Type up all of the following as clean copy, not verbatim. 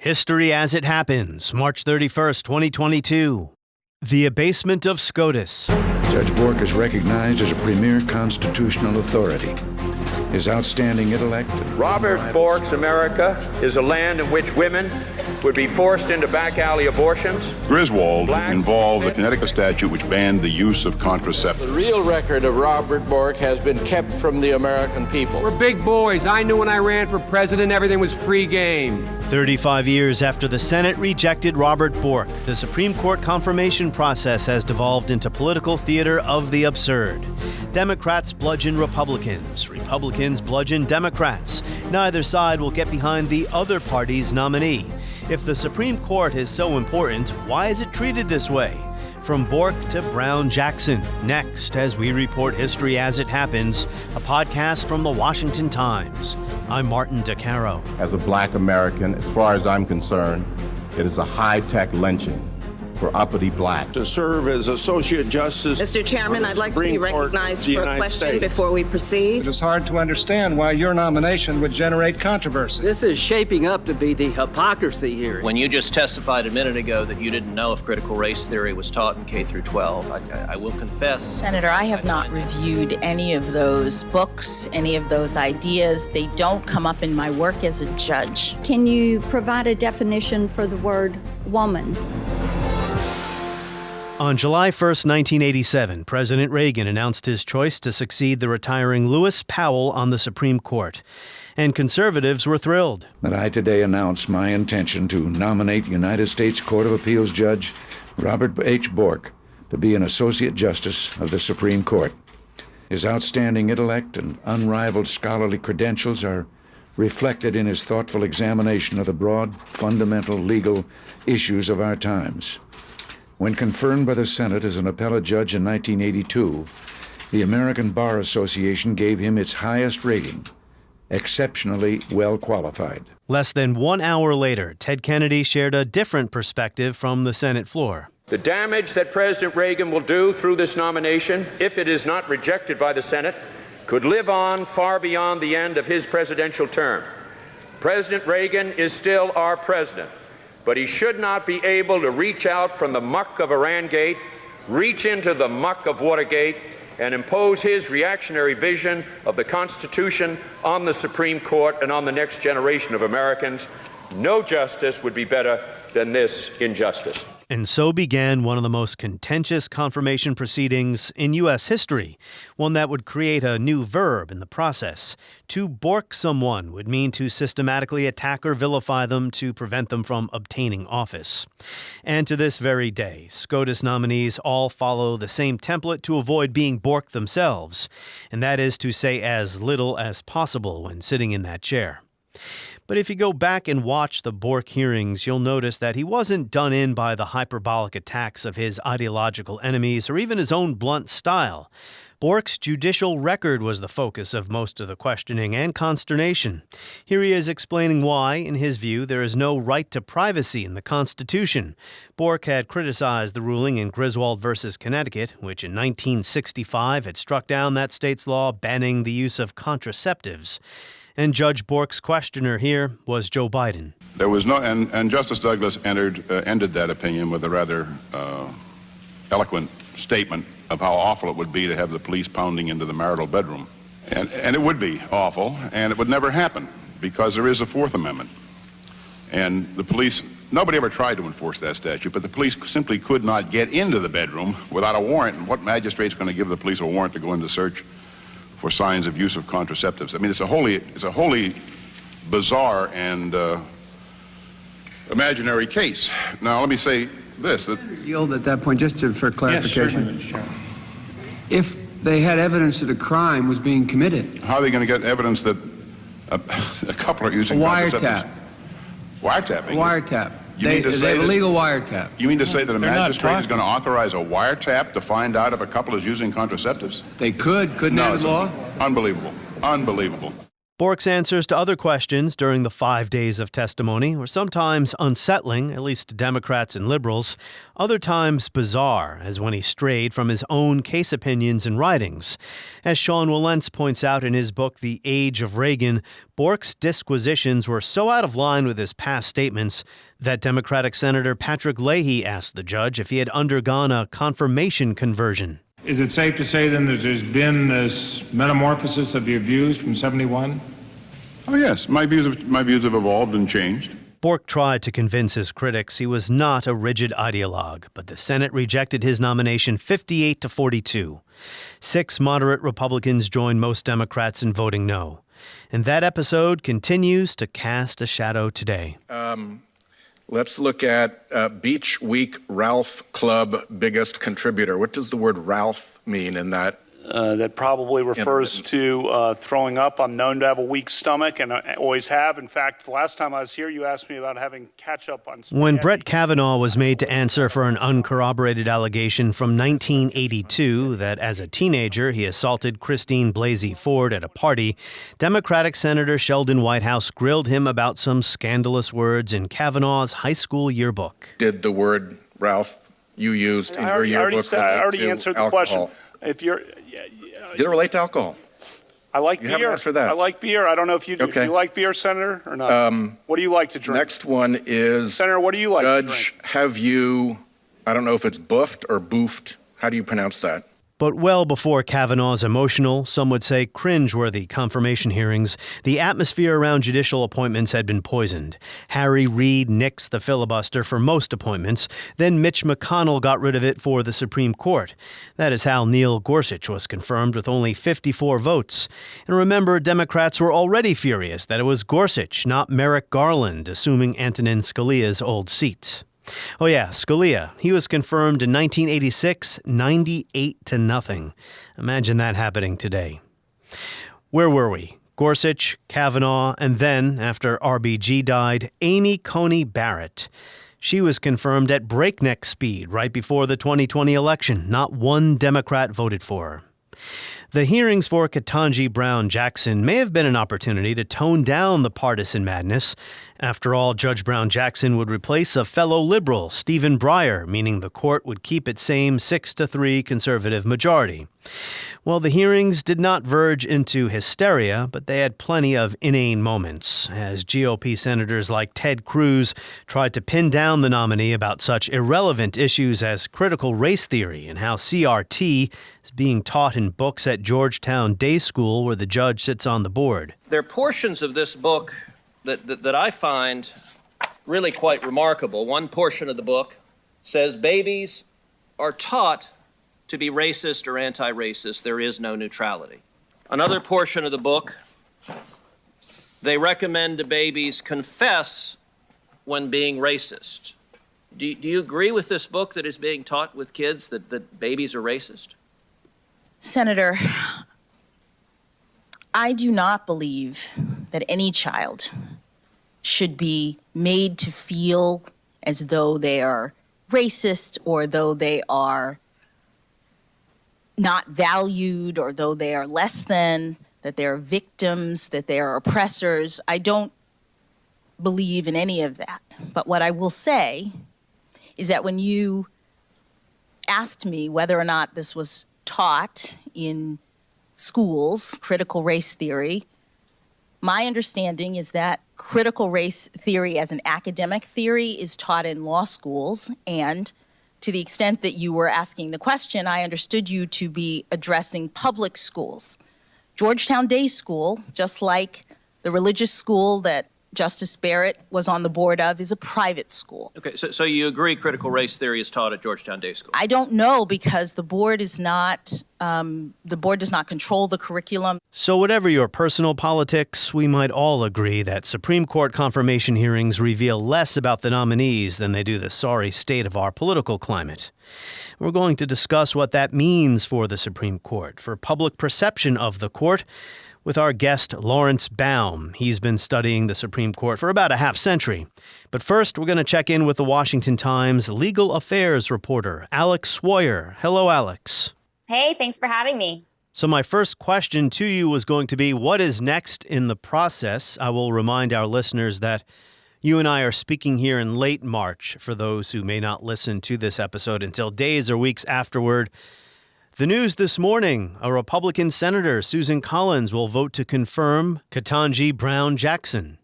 History as it happens, March 31st, 2022. The Abasement of SCOTUS. Judge Bork is recognized as a premier constitutional authority. His outstanding intellect. Robert Bork's America is a land in which women would be forced into back alley abortions. Griswold involved a Connecticut statute which banned the use of contraceptives. The real record of Robert Bork has been kept from the American people. We're big boys. I knew when I ran for president, everything was free game. 35 years after the Senate rejected Robert Bork, the Supreme Court confirmation process has devolved into political theater of the absurd. Democrats bludgeon Republicans. Republicans bludgeon Democrats. Neither side will get behind the other party's nominee. If the Supreme Court is so important, why is it treated this way? From Bork to Brown Jackson. Next, as we report history as it happens, a podcast from the Washington Times. I'm Martin DeCaro. As a black American, as far as I'm concerned, it is a high-tech lynching for uppity blacks. To serve as Associate Justice. Mr. Chairman, I'd like to be recognized for a question before we proceed. It is hard to understand why your nomination would generate controversy. This is shaping up to be the hypocrisy here. When you just testified a minute ago that you didn't know if critical race theory was taught in K through 12, I will confess. Senator, I have not reviewed any of those books, any of those ideas. They don't come up in my work as a judge. Can you provide a definition for the word woman? On July 1st, 1987, President Reagan announced his choice to succeed the retiring Lewis Powell on the Supreme Court. And conservatives were thrilled. That I today announce my intention to nominate United States Court of Appeals Judge Robert H. Bork to be an Associate Justice of the Supreme Court. His outstanding intellect and unrivaled scholarly credentials are reflected in his thoughtful examination of the broad, fundamental legal issues of our times. When confirmed by the Senate as an appellate judge in 1982, the American Bar Association gave him its highest rating, exceptionally well qualified. Less than 1 hour later, Ted Kennedy shared a different perspective from the Senate floor. The damage that President Reagan will do through this nomination, if it is not rejected by the Senate, could live on far beyond the end of his presidential term. President Reagan is still our president, but he should not be able to reach out from the muck of Irangate, reach into the muck of Watergate, and impose his reactionary vision of the Constitution on the Supreme Court and on the next generation of Americans. No justice would be better than this injustice. And so began one of the most contentious confirmation proceedings in U.S. history, one that would create a new verb in the process. To bork someone would mean to systematically attack or vilify them to prevent them from obtaining office. And to this very day, SCOTUS nominees all follow the same template to avoid being borked themselves, and that is to say as little as possible when sitting in that chair. But if you go back and watch the Bork hearings, you'll notice that he wasn't done in by the hyperbolic attacks of his ideological enemies or even his own blunt style. Bork's judicial record was the focus of most of the questioning and consternation. Here he is explaining why, in his view, there is no right to privacy in the Constitution. Bork had criticized the ruling in Griswold versus Connecticut, which in 1965 had struck down that state's law banning the use of contraceptives. And Judge Bork's questioner here was Joe Biden. There was no, and Justice Douglas ended that opinion with a rather eloquent statement of how awful it would be to have the police pounding into the marital bedroom. And it would be awful, and it would never happen, because there is a Fourth Amendment. And the police, nobody ever tried to enforce that statute, but the police simply could not get into the bedroom without a warrant. And what magistrate's going to give the police a warrant to go in to search for signs of use of contraceptives? I mean, it's a wholly bizarre and imaginary case. Now, let me say this. Yield at that point, just for clarification. Yes, certainly. If they had evidence that a crime was being committed. How are they going to get evidence that a couple are using contraceptives? Wiretapping? Wiretap. They have a legal wiretap. You mean to say that a magistrate is going to authorize a wiretap to find out if a couple is using contraceptives? They couldn't have law? Unbelievable. Unbelievable. Bork's answers to other questions during the 5 days of testimony were sometimes unsettling, at least to Democrats and liberals, other times bizarre, as when he strayed from his own case opinions and writings. As Sean Wilentz points out in his book, The Age of Reagan, Bork's disquisitions were so out of line with his past statements that Democratic Senator Patrick Leahy asked the judge if he had undergone a confirmation conversion. Is it safe to say then that there's been this metamorphosis of your views from 71? Oh, yes. My views have evolved and changed. Bork tried to convince his critics he was not a rigid ideologue, but the Senate rejected his nomination 58-42. 6 moderate Republicans joined most Democrats in voting no. And that episode continues to cast a shadow today. Let's look at Beach Week Ralph Club biggest contributor. What does the word Ralph mean in that? That probably refers to throwing up. I'm known to have a weak stomach, and I always have. In fact, the last time I was here, you asked me about having ketchup on spaghetti. When Brett Kavanaugh was made to answer for an uncorroborated allegation from 1982 that as a teenager he assaulted Christine Blasey Ford at a party, Democratic Senator Sheldon Whitehouse grilled him about some scandalous words in Kavanaugh's high school yearbook. Did the word Ralph you used in your yearbook I already answered the question. If you're, did it relate to alcohol? I like beer. You haven't answered that. I like beer. I don't know if you do. Okay. Do you like beer, Senator, or not? What do you like to drink? Next one is, Senator, what do you like to drink? Judge, have you, I don't know if it's buffed or boofed. How do you pronounce that? But well before Kavanaugh's emotional, some would say cringe-worthy confirmation hearings, the atmosphere around judicial appointments had been poisoned. Harry Reid nixed the filibuster for most appointments. Then Mitch McConnell got rid of it for the Supreme Court. That is how Neil Gorsuch was confirmed with only 54 votes. And remember, Democrats were already furious that it was Gorsuch, not Merrick Garland, assuming Antonin Scalia's old seat. Oh yeah, Scalia. He was confirmed in 1986, 98-0. Imagine that happening today. Where were we? Gorsuch, Kavanaugh, and then, after RBG died, Amy Coney Barrett. She was confirmed at breakneck speed right before the 2020 election. Not one Democrat voted for her. The hearings for Ketanji Brown Jackson may have been an opportunity to tone down the partisan madness. After all, Judge Brown Jackson would replace a fellow liberal, Stephen Breyer, meaning the court would keep its same 6-3 conservative majority. Well, the hearings did not verge into hysteria, but they had plenty of inane moments, as GOP senators like Ted Cruz tried to pin down the nominee about such irrelevant issues as critical race theory and how CRT is being taught in books at Georgetown Day School, where the judge sits on the board. There are portions of this book that I find really quite remarkable. One portion of the book says babies are taught to be racist or anti-racist. There is no neutrality. Another portion of the book, they recommend to babies confess when being racist. Do you agree with this book that is being taught with kids that babies are racist? Senator, I do not believe that any child should be made to feel as though they are racist or though they are not valued or though they are less than, that they are victims, that they are oppressors. I don't believe in any of that. But what I will say is that when you asked me whether or not this was taught in schools, critical race theory, my understanding is that critical race theory as an academic theory is taught in law schools, and to the extent that you were asking the question, I understood you to be addressing public schools. Georgetown Day School, just like the religious school that Justice Barrett was on the board of, is a private school. Okay, so you agree critical race theory is taught at Georgetown Day School? I don't know, because the board is not, the board does not control the curriculum. So whatever your personal politics, we might all agree that Supreme Court confirmation hearings reveal less about the nominees than they do the sorry state of our political climate. We're going to discuss what that means for the Supreme Court, for public perception of the court, with our guest, Lawrence Baum. He's been studying the Supreme Court for about a half century. But first, we're going to check in with the Washington Times legal affairs reporter, Alex Swoyer. Hello, Alex. Hey, thanks for having me. So my first question to you was going to be, what is next in the process? I will remind our listeners that you and I are speaking here in late March, for those who may not listen to this episode until days or weeks afterward. The news this morning, a Republican senator, Susan Collins, will vote to confirm Ketanji Brown Jackson.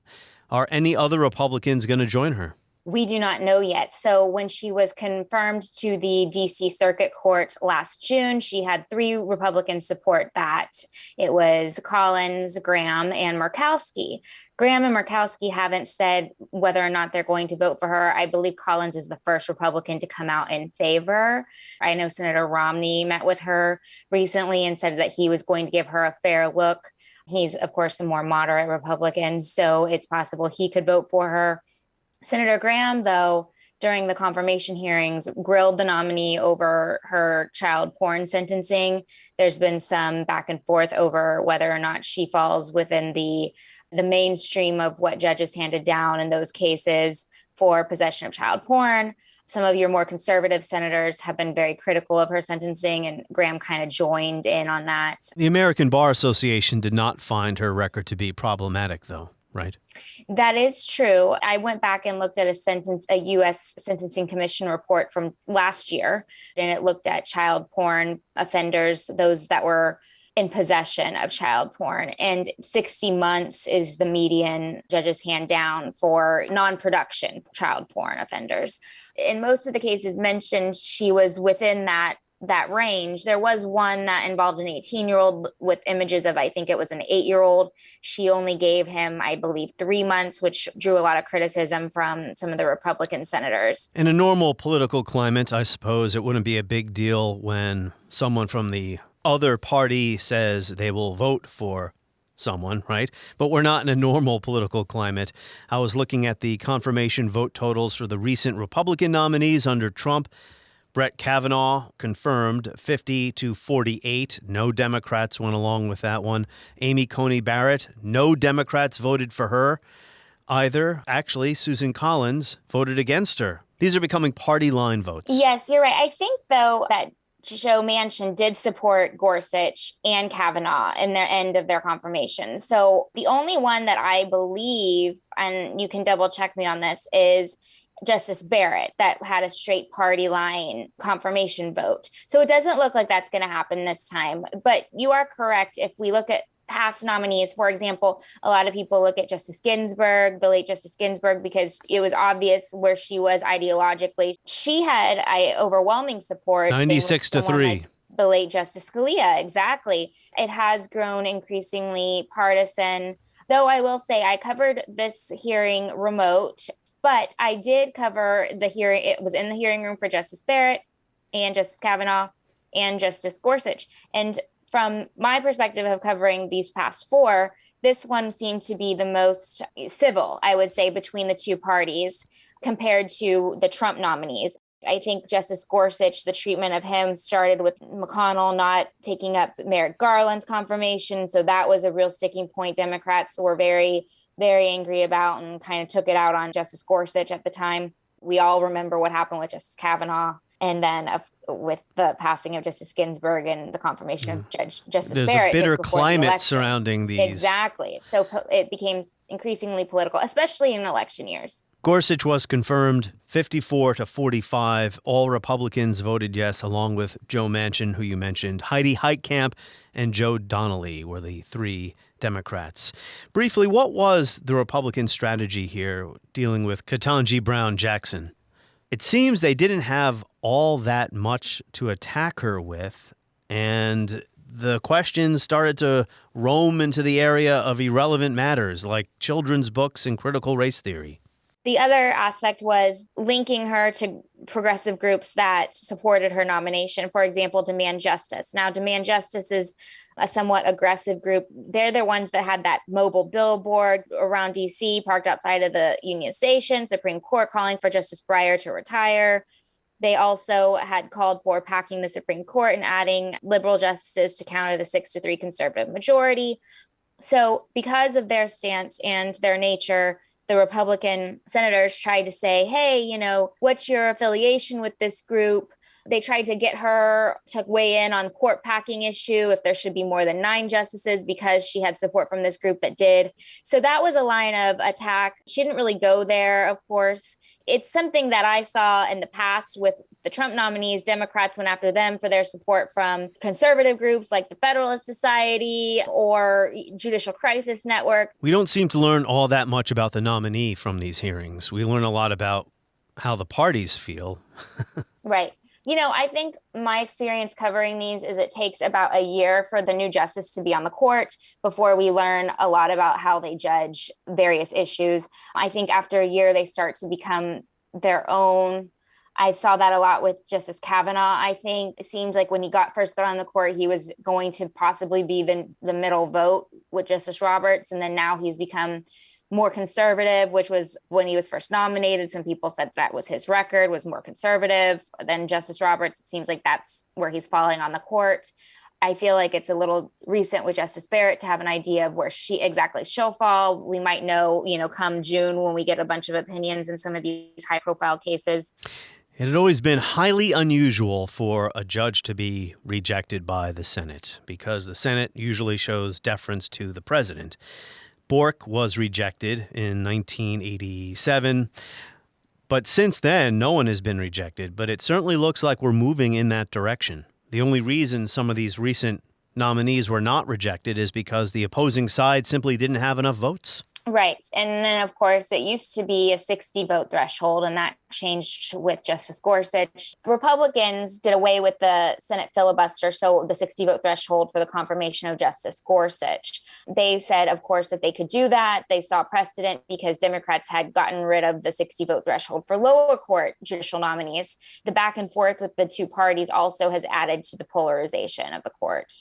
Are any other Republicans going to join her? We do not know yet. So when she was confirmed to the D.C. Circuit Court last June, she had 3 Republicans support that. It was Collins, Graham, and Murkowski. Graham and Murkowski haven't said whether or not they're going to vote for her. I believe Collins is the first Republican to come out in favor. I know Senator Romney met with her recently and said that he was going to give her a fair look. He's, of course, a more moderate Republican, so it's possible he could vote for her. Senator Graham, though, during the confirmation hearings, grilled the nominee over her child porn sentencing. There's been some back and forth over whether or not she falls within the mainstream of what judges handed down in those cases for possession of child porn. Some of your more conservative senators have been very critical of her sentencing, and Graham kind of joined in on that. The American Bar Association did not find her record to be problematic, though, right? That is true. I went back and looked at a U.S. Sentencing Commission report from last year, and it looked at child porn offenders, those that were in possession of child porn. And 60 months is the median judges hand down for non-production child porn offenders. In most of the cases mentioned, she was within that range. There was one that involved an 18-year-old with images of, I think it was an 8-year-old. She only gave him, I believe, 3 months, which drew a lot of criticism from some of the Republican senators. In a normal political climate, I suppose it wouldn't be a big deal when someone from the other party says they will vote for someone, right? But we're not in a normal political climate. I was looking at the confirmation vote totals for the recent Republican nominees under Trump. Brett Kavanaugh confirmed 50-48. No Democrats went along with that one. Amy Coney Barrett, no Democrats voted for her either. Actually, Susan Collins voted against her. These are becoming party line votes. Yes, you're right. I think, though, that Joe Manchin did support Gorsuch and Kavanaugh in their end of their confirmation. So the only one that I believe, and you can double check me on this, is Justice Barrett, that had a straight party line confirmation vote. So it doesn't look like that's going to happen this time. But you are correct. If we look at past nominees, for example, a lot of people look at Justice Ginsburg, the late Justice Ginsburg, because it was obvious where she was ideologically. She had overwhelming support. 96-3. Like the late Justice Scalia, exactly. It has grown increasingly partisan, though I will say I covered this hearing remote, but I did cover the hearing. It was in the hearing room for Justice Barrett and Justice Kavanaugh and Justice Gorsuch. And from my perspective of covering these past 4, this one seemed to be the most civil, I would say, between the two parties compared to the Trump nominees. I think Justice Gorsuch, the treatment of him started with McConnell not taking up Merrick Garland's confirmation. So that was a real sticking point. Democrats were very, very angry about and kind of took it out on Justice Gorsuch at the time. We all remember what happened with Justice Kavanaugh. And then with the passing of Justice Ginsburg and the confirmation of Justice There's Barrett. There's a bitter just before climate the election. surrounding these. Exactly. So it became increasingly political, especially in election years. Gorsuch was confirmed 54-45. All Republicans voted yes, along with Joe Manchin, who you mentioned. Heidi Heitkamp and Joe Donnelly were the 3 Democrats. Briefly, what was the Republican strategy here dealing with Ketanji Brown Jackson? It seems they didn't have all that much to attack her with, and the questions started to roam into the area of irrelevant matters like children's books and critical race theory. The other aspect was linking her to progressive groups that supported her nomination. For example, Demand Justice. Now, Demand Justice is a somewhat aggressive group. They're the ones that had that mobile billboard around D.C. parked outside of the Union Station, Supreme Court calling for Justice Breyer to retire. They also had called for packing the Supreme Court and adding liberal justices to counter the 6-3 conservative majority. So because of their stance and their nature, the Republican senators tried to say, hey, what's your affiliation with this group? They tried to get her to weigh in on court packing issue, if there should be more than 9 justices, because she had support from this group that did. So that was a line of attack. She didn't really go there, of course. It's something that I saw in the past with the Trump nominees. Democrats went after them for their support from conservative groups like the Federalist Society or Judicial Crisis Network. We don't seem to learn all that much about the nominee from these hearings. We learn a lot about how the parties feel. Right. I think my experience covering these is it takes about a year for the new justice to be on the court before we learn a lot about how they judge various issues. I think after a year, they start to become their own. I saw that a lot with Justice Kavanaugh. I think it seems like when he first got on the court, he was going to possibly be the middle vote with Justice Roberts. And then now he's become more conservative, which was when he was first nominated. Some people said that was his record, was more conservative than Justice Roberts. It seems like that's where he's falling on the court. I feel like it's a little recent with Justice Barrett to have an idea of where she'll fall. We might know, come June when we get a bunch of opinions in some of these high profile cases. It had always been highly unusual for a judge to be rejected by the Senate because the Senate usually shows deference to the president. Bork was rejected in 1987, but since then, no one has been rejected, but it certainly looks like we're moving in that direction. The only reason some of these recent nominees were not rejected is because the opposing side simply didn't have enough votes. Right. And then, of course, it used to be a 60 vote threshold, and that changed with Justice Gorsuch. Republicans did away with the Senate filibuster, so the 60 vote threshold for the confirmation of Justice Gorsuch. They said, of course, that they could do that. They saw precedent because Democrats had gotten rid of the 60 vote threshold for lower court judicial nominees. The back and forth with the two parties also has added to the polarization of the court.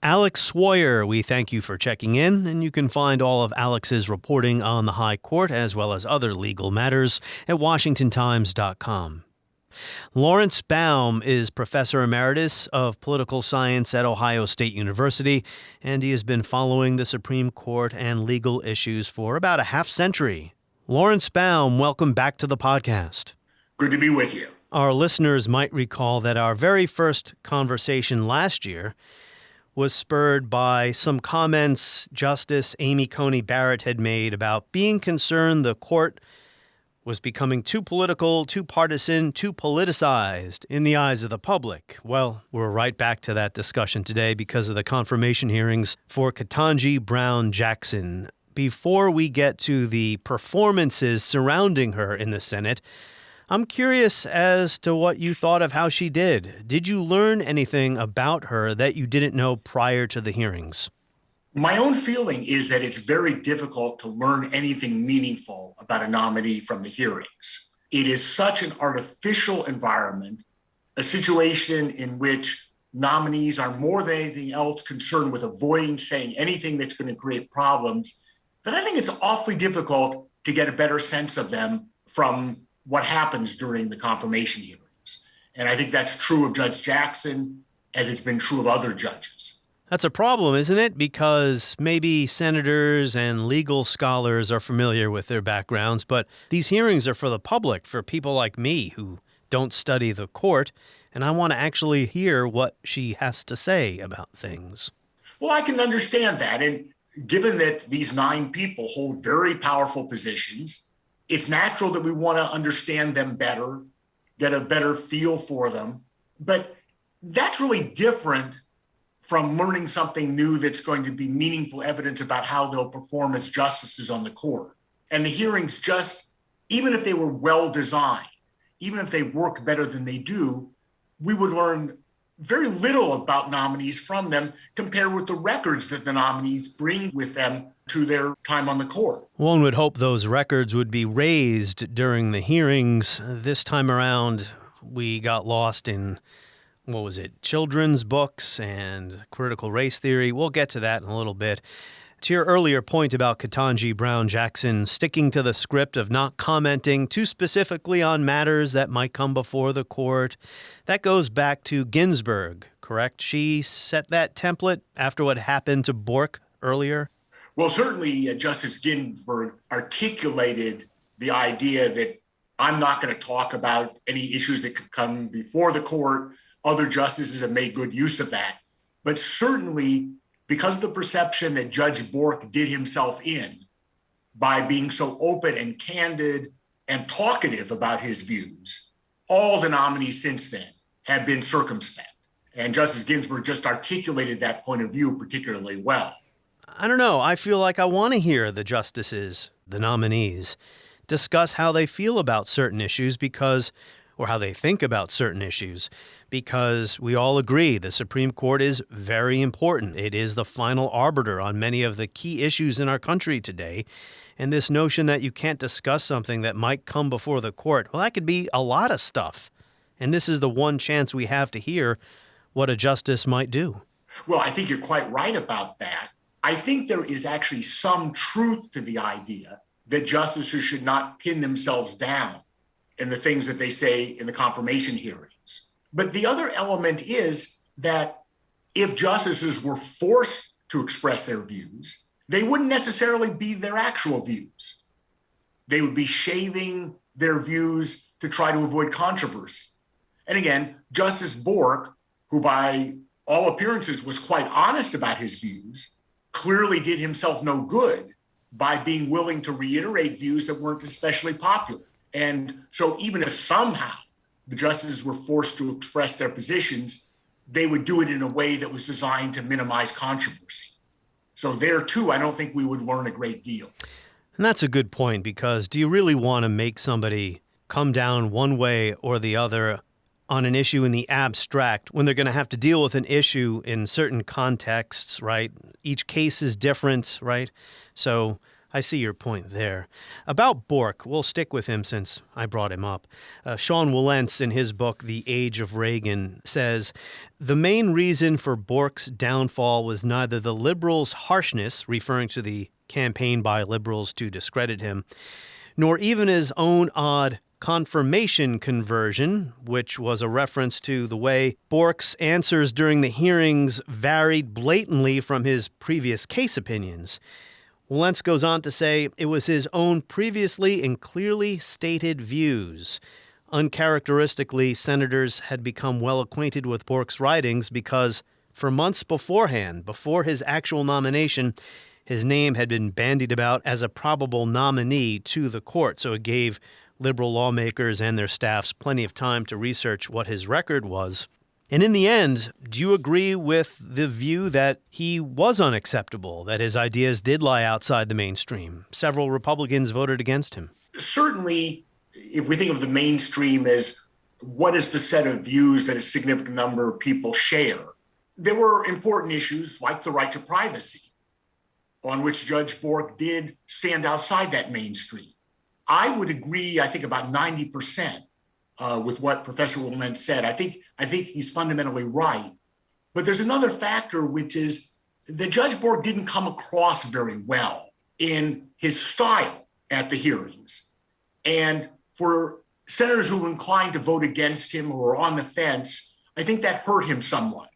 Alex Swoyer, we thank you for checking in, and you can find all of Alex's reporting on the High Court as well as other legal matters at WashingtonTimes.com. Lawrence Baum is Professor Emeritus of Political Science at Ohio State University, and he has been following the Supreme Court and legal issues for about a half century. Lawrence Baum, welcome back to the podcast. Good to be with you. Our listeners might recall that our very first conversation last year was spurred by some comments Justice Amy Coney Barrett had made about being concerned the court was becoming too political, too partisan, too politicized in the eyes of the public. Well, we're right back to that discussion today because of the confirmation hearings for Ketanji Brown Jackson. Before we get to the performances surrounding her in the Senate, I'm curious as to what you thought of how she did. Did you learn anything about her that you didn't know prior to the hearings? My own feeling is that it's very difficult to learn anything meaningful about a nominee from the hearings. It is such an artificial environment, a situation in which nominees are more than anything else concerned with avoiding saying anything that's going to create problems, that I think it's awfully difficult to get a better sense of them from what happens during the confirmation hearings. And I think that's true of Judge Jackson, as it's been true of other judges. That's a problem, isn't it? Because maybe senators and legal scholars are familiar with their backgrounds, but these hearings are for the public, for people like me who don't study the court, and I want to actually hear what she has to say about things. Well, I can understand that. And given that these 9 people hold very powerful positions, it's natural that we want to understand them better, get a better feel for them. But that's really different from learning something new that's going to be meaningful evidence about how they'll perform as justices on the court. And the hearings just, even if they were well designed, even if they worked better than they do, we would learn very little about nominees from them compared with the records that the nominees bring with them to their time on the court. One would hope those records would be raised during the hearings. This time around, we got lost in, children's books and critical race theory. We'll get to that in a little bit. To your earlier point about Ketanji Brown Jackson sticking to the script of not commenting too specifically on matters that might come before the court, that goes back to Ginsburg, correct? She set that template after what happened to Bork earlier? Well, certainly Justice Ginsburg articulated the idea that I'm not going to talk about any issues that could come before the court. Other justices have made good use of that. But certainly, because of the perception that Judge Bork did himself in by being so open and candid and talkative about his views, all the nominees since then have been circumspect. And Justice Ginsburg just articulated that point of view particularly well. I don't know. I feel like I want to hear the justices, the nominees, discuss how they feel about certain issues or how they think about certain issues, because we all agree the Supreme Court is very important. It is the final arbiter on many of the key issues in our country today. And this notion that you can't discuss something that might come before the court, well, that could be a lot of stuff. And this is the one chance we have to hear what a justice might do. Well, I think you're quite right about that. I think there is actually some truth to the idea that justices should not pin themselves down in the things that they say in the confirmation hearings. But the other element is that if justices were forced to express their views, they wouldn't necessarily be their actual views. They would be shaving their views to try to avoid controversy. And again, Justice Bork, who by all appearances was quite honest about his views, clearly did himself no good by being willing to reiterate views that weren't especially popular. And so even if somehow the justices were forced to express their positions, they would do it in a way that was designed to minimize controversy. So there, too, I don't think we would learn a great deal. And that's a good point, because do you really want to make somebody come down one way or the other on an issue in the abstract when they're going to have to deal with an issue in certain contexts, right? Each case is different, right? So I see your point there. About Bork, we'll stick with him since I brought him up. Sean Wilentz, in his book, The Age of Reagan, says, the main reason for Bork's downfall was neither the liberals' harshness, referring to the campaign by liberals to discredit him, nor even his own odd confirmation conversion, which was a reference to the way Bork's answers during the hearings varied blatantly from his previous case opinions. Wilentz goes on to say it was his own previously and clearly stated views. Uncharacteristically, senators had become well acquainted with Bork's writings because for months beforehand, before his actual nomination, his name had been bandied about as a probable nominee to the court, so it gave liberal lawmakers and their staffs plenty of time to research what his record was. And in the end, do you agree with the view that he was unacceptable, that his ideas did lie outside the mainstream? Several Republicans voted against him. Certainly, if we think of the mainstream as what is the set of views that a significant number of people share, there were important issues like the right to privacy, on which Judge Bork did stand outside that mainstream. I would agree, I think, about 90% with what Professor Wilentz said. I think he's fundamentally right. But there's another factor, which is that Judge Bork didn't come across very well in his style at the hearings. And for senators who were inclined to vote against him or were on the fence, I think that hurt him somewhat.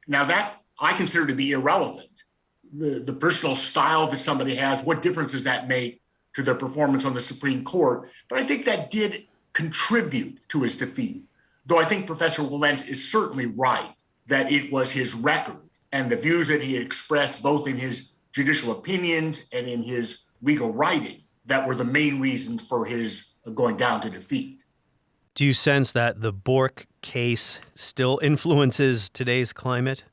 Now, that I consider to be irrelevant. The personal style that somebody has, what difference does that make to their performance on the Supreme Court? But I think that did contribute to his defeat, though I think Professor Wilentz is certainly right that it was his record and the views that he expressed both in his judicial opinions and in his legal writing that were the main reasons for his going down to defeat. Do you sense that the Bork case still influences today's climate?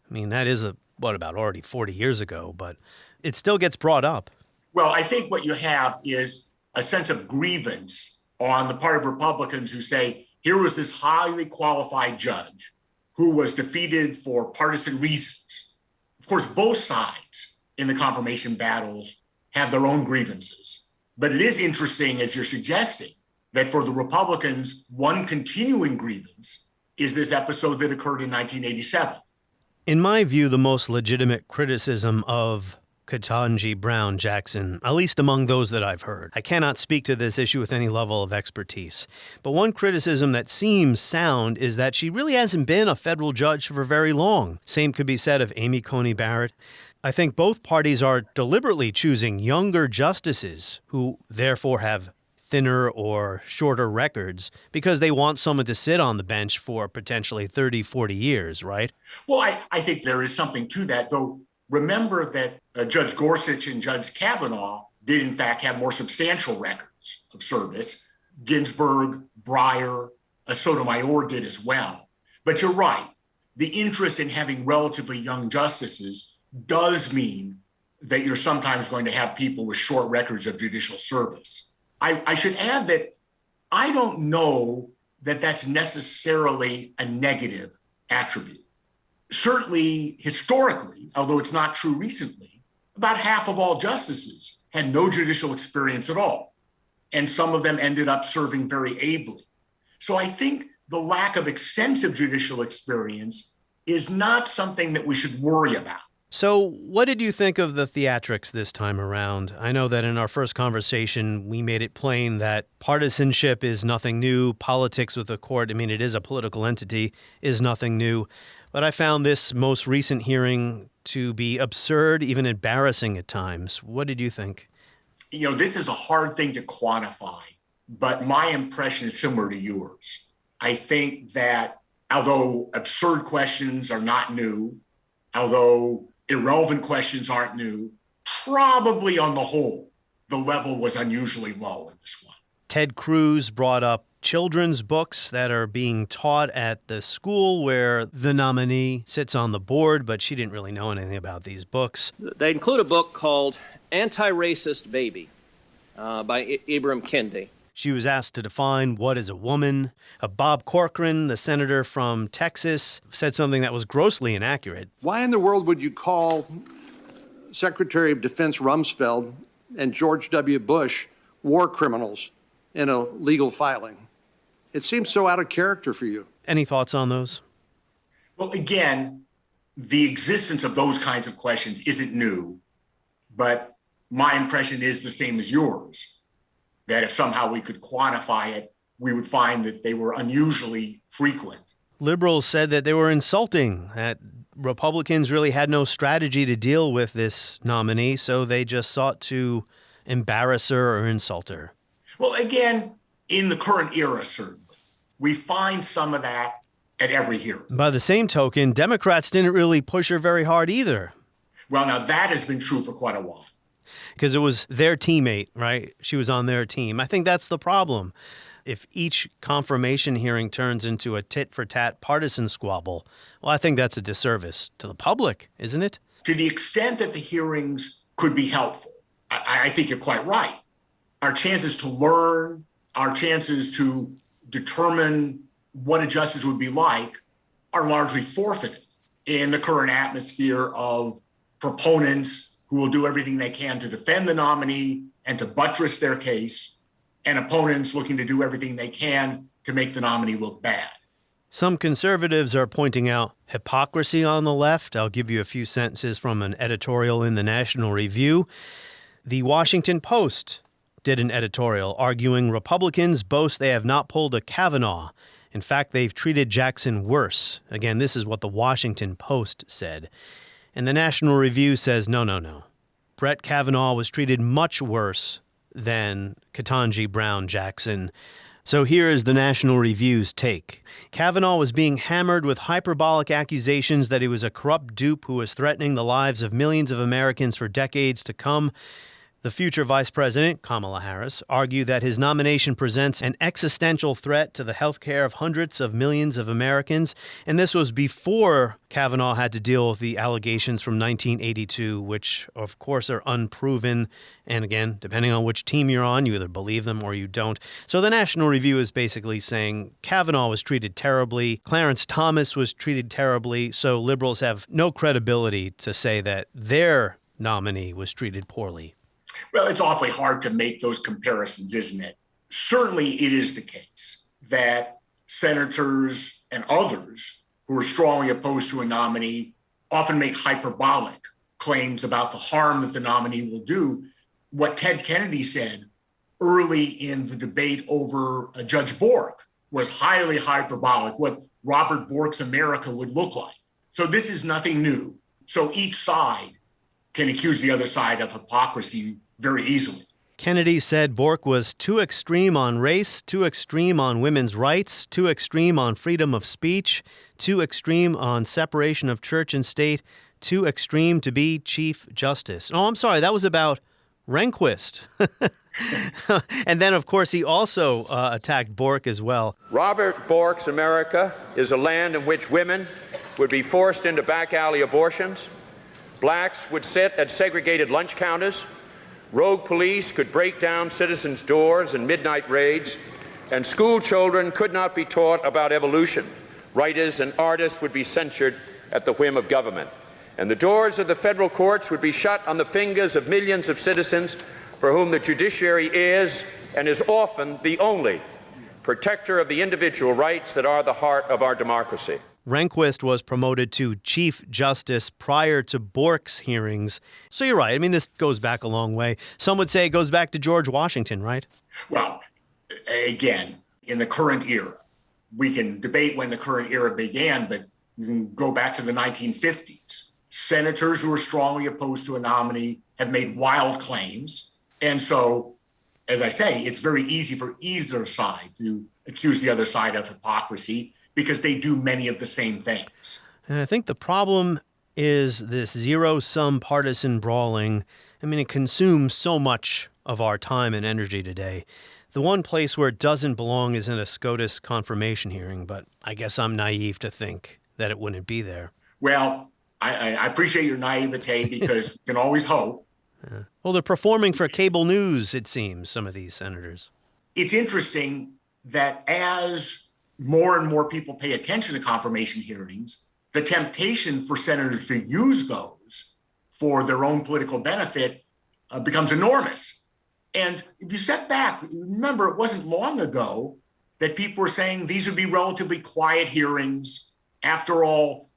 I mean, that is about already 40 years ago, but it still gets brought up. Well, I think what you have is a sense of grievance on the part of Republicans who say, here was this highly qualified judge who was defeated for partisan reasons. Of course, both sides in the confirmation battles have their own grievances. But it is interesting, as you're suggesting, that for the Republicans, one continuing grievance is this episode that occurred in 1987. In my view, the most legitimate criticism of Ketanji Brown Jackson, at least among those that I've heard. I cannot speak to this issue with any level of expertise. But one criticism that seems sound is that she really hasn't been a federal judge for very long. Same could be said of Amy Coney Barrett. I think both parties are deliberately choosing younger justices who therefore have thinner or shorter records because they want someone to sit on the bench for potentially 30, 40 years, right? Well, I think there is something to that, though. Remember that Judge Gorsuch and Judge Kavanaugh did, in fact, have more substantial records of service. Ginsburg, Breyer, Sotomayor did as well. But you're right. The interest in having relatively young justices does mean that you're sometimes going to have people with short records of judicial service. I should add that I don't know that that's necessarily a negative attribute. Certainly, historically, although it's not true recently, about half of all justices had no judicial experience at all. And some of them ended up serving very ably. So I think the lack of extensive judicial experience is not something that we should worry about. So what did you think of the theatrics this time around? I know that in our first conversation, we made it plain that partisanship is nothing new. Politics with the court, I mean, it is a political entity, is nothing new. But I found this most recent hearing to be absurd, even embarrassing at times. What did you think? You know, this is a hard thing to quantify, but my impression is similar to yours. I think that although absurd questions are not new, although irrelevant questions aren't new, probably on the whole, the level was unusually low in this one. Ted Cruz brought up children's books that are being taught at the school where the nominee sits on the board, but she didn't really know anything about these books. They include a book called Anti-Racist Baby by Ibram Kendi. She was asked to define what is a woman. Bob Corcoran, the senator from Texas, said something that was grossly inaccurate. Why in the world would you call Secretary of Defense Rumsfeld and George W. Bush war criminals in a legal filing? It seems so out of character for you. Any thoughts on those? Well, again, the existence of those kinds of questions isn't new, but my impression is the same as yours, that if somehow we could quantify it, we would find that they were unusually frequent. Liberals said that they were insulting, that Republicans really had no strategy to deal with this nominee, so they just sought to embarrass her or insult her. Well, again, in the current era, certainly, we find some of that at every hearing. By the same token, Democrats didn't really push her very hard either. Well, now that has been true for quite a while. Because it was their teammate, right? She was on their team. I think that's the problem. If each confirmation hearing turns into a tit-for-tat partisan squabble, well, I think that's a disservice to the public, isn't it? To the extent that the hearings could be helpful, I think you're quite right. Our chances to learn, our chances to determine what a justice would be like are largely forfeited in the current atmosphere of proponents who will do everything they can to defend the nominee and to buttress their case, and opponents looking to do everything they can to make the nominee look bad. Some conservatives are pointing out hypocrisy on the left. I'll give you a few sentences from an editorial in the National Review. The Washington Post did an editorial arguing Republicans boast they have not pulled a Kavanaugh. In fact, they've treated Jackson worse. Again, this is what the Washington Post said. And the National Review says, no. Brett Kavanaugh was treated much worse than Ketanji Brown Jackson. So here is the National Review's take. Kavanaugh was being hammered with hyperbolic accusations that he was a corrupt dupe who was threatening the lives of millions of Americans for decades to come. The future Vice President, Kamala Harris, argued that his nomination presents an existential threat to the health care of hundreds of millions of Americans. And this was before Kavanaugh had to deal with the allegations from 1982, which, of course, are unproven. And again, depending on which team you're on, you either believe them or you don't. So the National Review is basically saying Kavanaugh was treated terribly. Clarence Thomas was treated terribly. So liberals have no credibility to say that their nominee was treated poorly. Well, it's awfully hard to make those comparisons, isn't it? Certainly it is the case that senators and others who are strongly opposed to a nominee often make hyperbolic claims about the harm that the nominee will do. What Ted Kennedy said early in the debate over Judge Bork was highly hyperbolic, what Robert Bork's America would look like. So this is nothing new. So each side can accuse the other side of hypocrisy very easily. Kennedy said Bork was too extreme on race, too extreme on women's rights, too extreme on freedom of speech, too extreme on separation of church and state, too extreme to be Chief Justice. Oh, I'm sorry, that was about Rehnquist. And then, of course, he also attacked Bork as well. Robert Bork's America is a land in which women would be forced into back alley abortions, blacks would sit at segregated lunch counters, rogue police could break down citizens' doors in midnight raids, and school children could not be taught about evolution. Writers and artists would be censured at the whim of government. And the doors of the federal courts would be shut on the fingers of millions of citizens for whom the judiciary is and is often the only protector of the individual rights that are the heart of our democracy. Rehnquist was promoted to Chief Justice prior to Bork's hearings. So you're right. I mean, this goes back a long way. Some would say it goes back to George Washington, right? Well, again, in the current era, we can debate when the current era began, but you can go back to the 1950s. Senators who are strongly opposed to a nominee have made wild claims. And so, as I say, it's very easy for either side to accuse the other side of hypocrisy because they do many of the same things. And I think the problem is this zero-sum partisan brawling. I mean, it consumes so much of our time and energy today. The one place where it doesn't belong is in a SCOTUS confirmation hearing, but I guess I'm naive to think that it wouldn't be there. Well, I appreciate your naivete because you can always hope. Well, they're performing for cable news, it seems, some of these senators. It's interesting that as more and more people pay attention to confirmation hearings, the temptation for senators to use those for their own political benefit becomes enormous. And if you step back, remember, it wasn't long ago that people were saying these would be relatively quiet hearings. After all,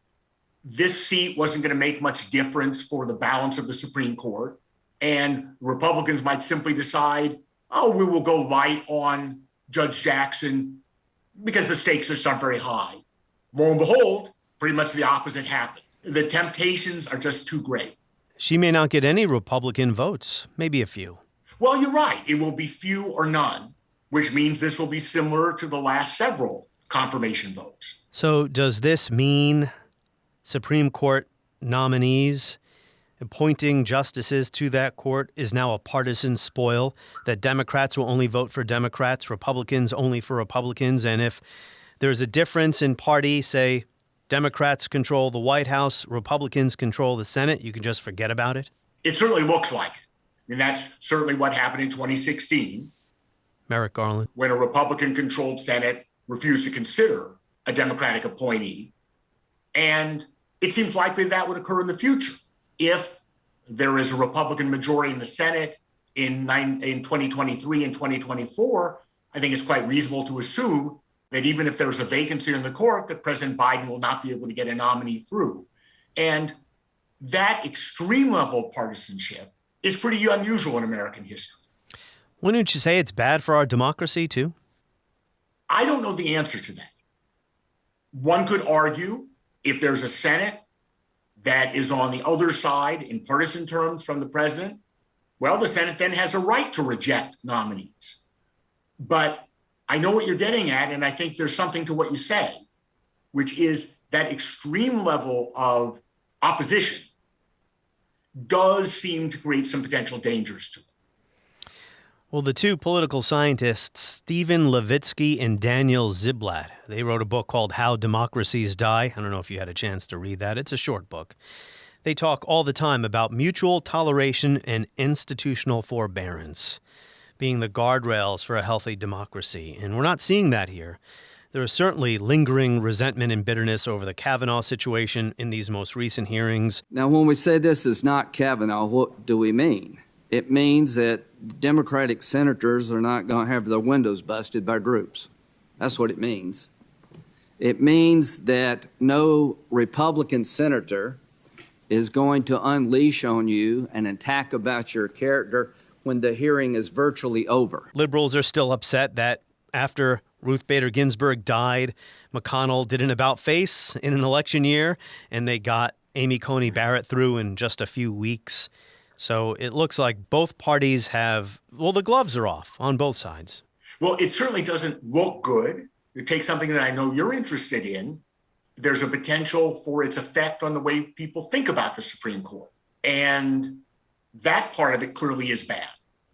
this seat wasn't going to make much difference for the balance of the Supreme Court. And Republicans might simply decide, oh, we will go light on Judge Jackson because the stakes are not very high. Lo and behold, pretty much the opposite happened. The temptations are just too great. She may not get any Republican votes, maybe a few. Well, you're right. It will be few or none, which means this will be similar to the last several confirmation votes. So does this mean Supreme Court nominees appointing justices to that court is now a partisan spoil, that Democrats will only vote for Democrats, Republicans only for Republicans, and if there's a difference in party, say Democrats control the White House, Republicans control the Senate, you can just forget about it? It certainly looks like it. I mean, that's certainly what happened in 2016. Merrick Garland. When a Republican-controlled Senate refused to consider a Democratic appointee. And it seems likely that would occur in the future. If there is a Republican majority in the Senate in 2023 and 2024, I think it's quite reasonable to assume that even if there's a vacancy in the court, that President Biden will not be able to get a nominee through. And that extreme level of partisanship is pretty unusual in American history. Wouldn't you say it's bad for our democracy, too? I don't know the answer to that. One could argue if there's a Senate that is on the other side in partisan terms from the president, well, the Senate then has a right to reject nominees. But I know what you're getting at, and I think there's something to what you say, which is that extreme level of opposition does seem to create some potential dangers to it. Well, the two political scientists, Stephen Levitsky and Daniel Ziblatt, they wrote a book called How Democracies Die. I don't know if you had a chance to read that. It's a short book. They talk all the time about mutual toleration and institutional forbearance being the guardrails for a healthy democracy. And we're not seeing that here. There is certainly lingering resentment and bitterness over the Kavanaugh situation in these most recent hearings. Now, when we say this is not Kavanaugh, what do we mean? It means that Democratic senators are not going to have their windows busted by groups. That's what it means. It means that no Republican senator is going to unleash on you an attack about your character when the hearing is virtually over. Liberals are still upset that after Ruth Bader Ginsburg died, McConnell did an about-face in an election year, and they got Amy Coney Barrett through in just a few weeks. So it looks like both parties have, well, the gloves are off on both sides. Well, it certainly doesn't look good. To take something that I know you're interested in, there's a potential for its effect on the way people think about the Supreme Court. And that part of it clearly is bad.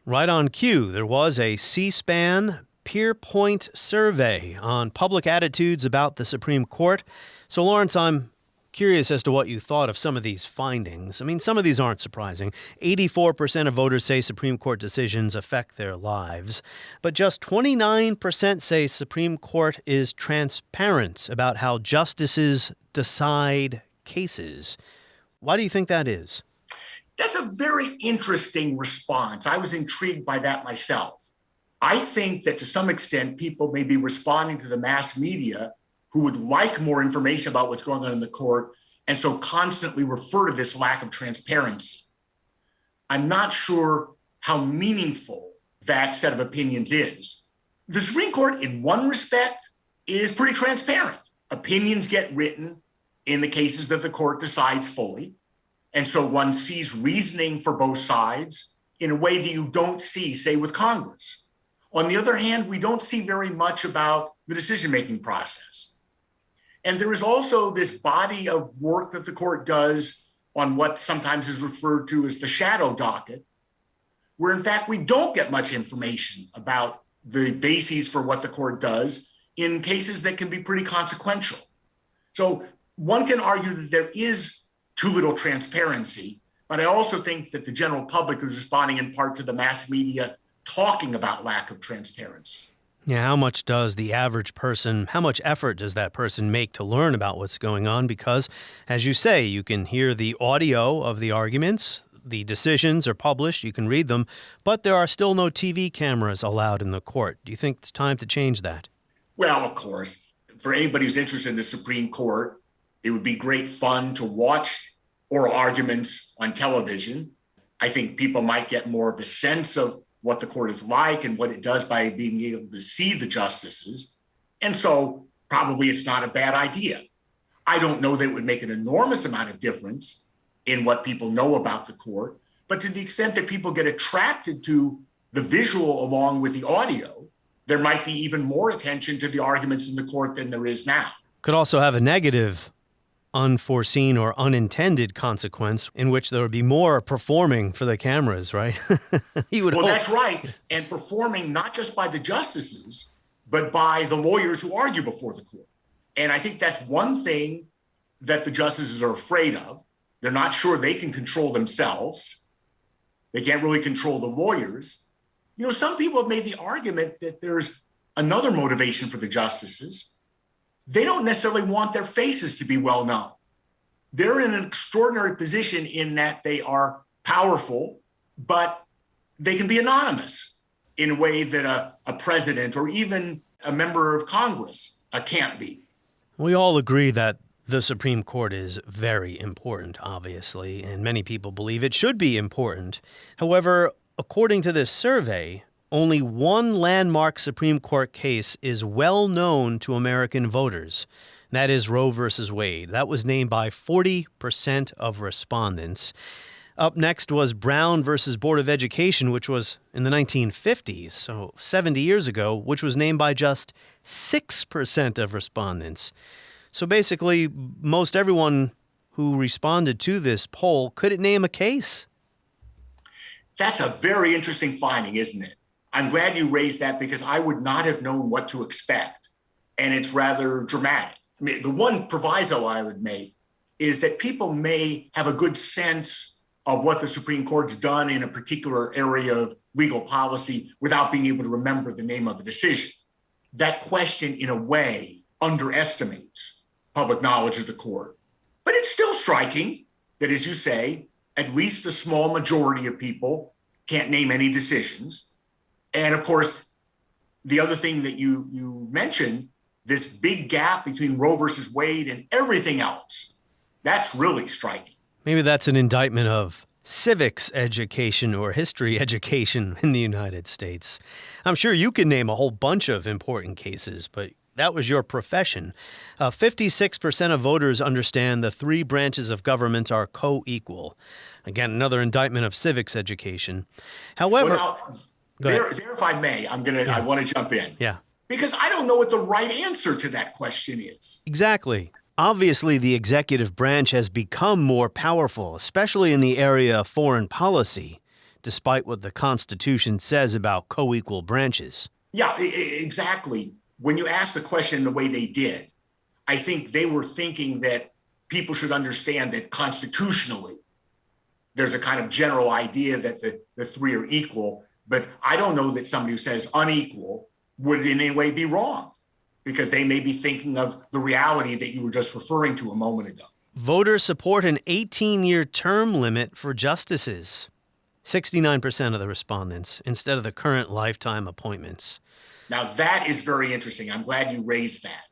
Right on cue, there was a C-SPAN Peerpoint survey on public attitudes about the Supreme Court. So, Lawrence, I'm curious as to what you thought of some of these findings. I mean, some of these aren't surprising. 84% of voters say Supreme Court decisions affect their lives, but just 29% say Supreme Court is transparent about how justices decide cases. Why do you think that is? That's a very interesting response. I was intrigued by that myself. I think that to some extent, people may be responding to the mass media who would like more information about what's going on in the court, and so constantly refer to this lack of transparency. I'm not sure how meaningful that set of opinions is. The Supreme Court, in one respect, is pretty transparent. Opinions get written in the cases that the court decides fully, and so one sees reasoning for both sides in a way that you don't see, say, with Congress. On the other hand, we don't see very much about the decision-making process. And there is also this body of work that the court does on what sometimes is referred to as the shadow docket, where in fact we don't get much information about the bases for what the court does in cases that can be pretty consequential. So one can argue that there is too little transparency, but I also think that the general public is responding in part to the mass media talking about lack of transparency. Yeah, how much does the average person, how much effort does that person make to learn about what's going on? Because, as you say, you can hear the audio of the arguments, the decisions are published, you can read them, but there are still no TV cameras allowed in the court. Do you think it's time to change that? Well, of course, for anybody who's interested in the Supreme Court, it would be great fun to watch oral arguments on television. I think people might get more of a sense of what the court is like and what it does by being able to see the justices. And so probably it's not a bad idea. I don't know that it would make an enormous amount of difference in what people know about the court, but to the extent that people get attracted to the visual along with the audio, there might be even more attention to the arguments in the court than there is now. Could also have a negative, unforeseen or unintended consequence in which there would be more performing for the cameras, right? You would hope. That's right. And performing not just by the justices, but by the lawyers who argue before the court. And I think that's one thing that the justices are afraid of. They're not sure they can control themselves. They can't really control the lawyers. You know, some people have made the argument that there's another motivation for the justices. They don't necessarily want their faces to be well known. They're in an extraordinary position in that they are powerful, but they can be anonymous in a way that a president or even a member of Congress can't be. We all agree that the Supreme Court is very important, obviously, and many people believe it should be important. However, according to this survey, only one landmark Supreme Court case is well known to American voters. That is Roe v. Wade. That was named by 40% of respondents. Up next was Brown v. Board of Education, which was in the 1950s, so 70 years ago, which was named by just 6% of respondents. So basically, most everyone who responded to this poll couldn't name a case. That's a very interesting finding, isn't it? I'm glad you raised that because I would not have known what to expect. And it's rather dramatic. I mean, the one proviso I would make is that people may have a good sense of what the Supreme Court's done in a particular area of legal policy without being able to remember the name of the decision. That question, in a way, underestimates public knowledge of the court. But it's still striking that, as you say, at least a small majority of people can't name any decisions. And of course, the other thing that you mentioned, this big gap between Roe versus Wade and everything else, that's really striking. Maybe that's an indictment of civics education or history education in the United States. I'm sure you can name a whole bunch of important cases, but That was your profession. 56% of voters understand the three branches of government are co-equal. Again, another indictment of civics education. However, there, if I may, I want to jump in. Yeah. Because I don't know what the right answer to that question is. Exactly. Obviously, the executive branch has become more powerful, especially in the area of foreign policy, despite what the Constitution says about co-equal branches. Yeah, exactly. When you ask the question the way they did, I think they were thinking that people should understand that constitutionally, there's a kind of general idea that the three are equal. But I don't know that somebody who says unequal would in any way be wrong, because they may be thinking of the reality that you were just referring to a moment ago. Voters support an 18-year term limit for justices. 69% of the respondents, instead of the current lifetime appointments. Now, that is very interesting. I'm glad you raised that,